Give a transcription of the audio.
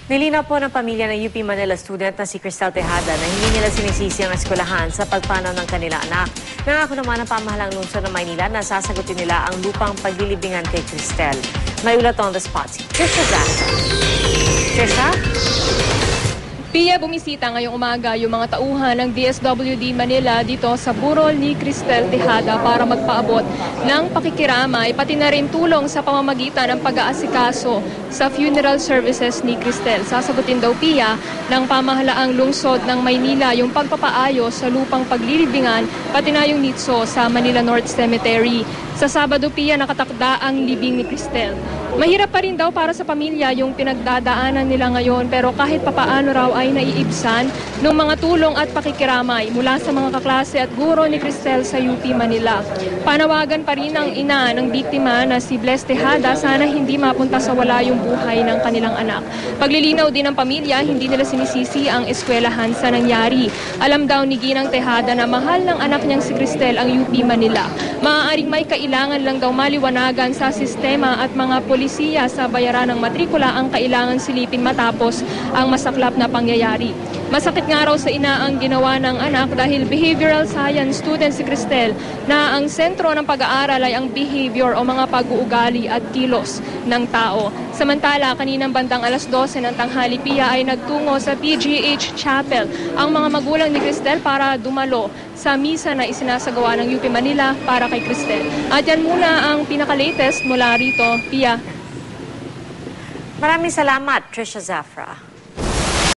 Nilinaw po ng pamilya ng UP Manila student na si Cristel Tejada na hindi nila sinisisi ang eskwelahan sa pagpanaw ng kanilang anak. Nangako naman ang pamahalang lungsod ng Maynila na sasagutin nila ang lupang paglilibingan kay Cristel. May ulat on the spot si Trisha Zasa. Trisha? Pia, bumisita ngayong umaga yung mga tauhan ng DSWD Manila dito sa burol ni Cristel Tejada para magpaabot ng pakikiramay pati na rin tulong sa pamamagitan ng pag-aasikaso sa funeral services ni Cristel. Sasagutin daw Pia ng pamahalaang lungsod ng Maynila yung pagpapaayos sa lupang paglilibingan pati na yung nitso sa Manila North Cemetery. Sa Sabado, Pia, nakatakda ang libing ni Cristel. Mahirap pa rin daw para sa pamilya yung pinagdadaanan nila ngayon pero kahit papaano raw ay naiibsan ng mga tulong at pakikiramay mula sa mga kaklase at guro ni Cristel sa UP Manila. Panawagan pa rin ng ina ng biktima na si Bless Tejada sana hindi mapunta sa wala yung buhay ng kanilang anak. Paglilinaw din ng pamilya, hindi nila sinisisi ang eskwelahan sa nangyari. Alam daw ni Ginang Tejada na mahal ng anak niyang si Cristel ang UP Manila. Maaaring may kailangan lang daw maliwanagan sa sistema at mga polisiya sa bayaran ng matrikula ang kailangan silipin matapos ang masaklap na pangyayari. Masakit nga raw sa ina ang ginawa ng anak dahil behavioral science student si Cristel na ang sentro ng pag-aaral ay ang behavior o mga pag-uugali at kilos ng tao. Samantala, kaninang bandang 12:00 ng tanghali, Pia, ay nagtungo sa PGH Chapel ang mga magulang ni Cristel para dumalo sa misa na isinasagawa ng UP Manila para kay Cristel. At yan muna ang pinaka-latest mula rito, Pia. Maraming salamat, Trisha Zafra.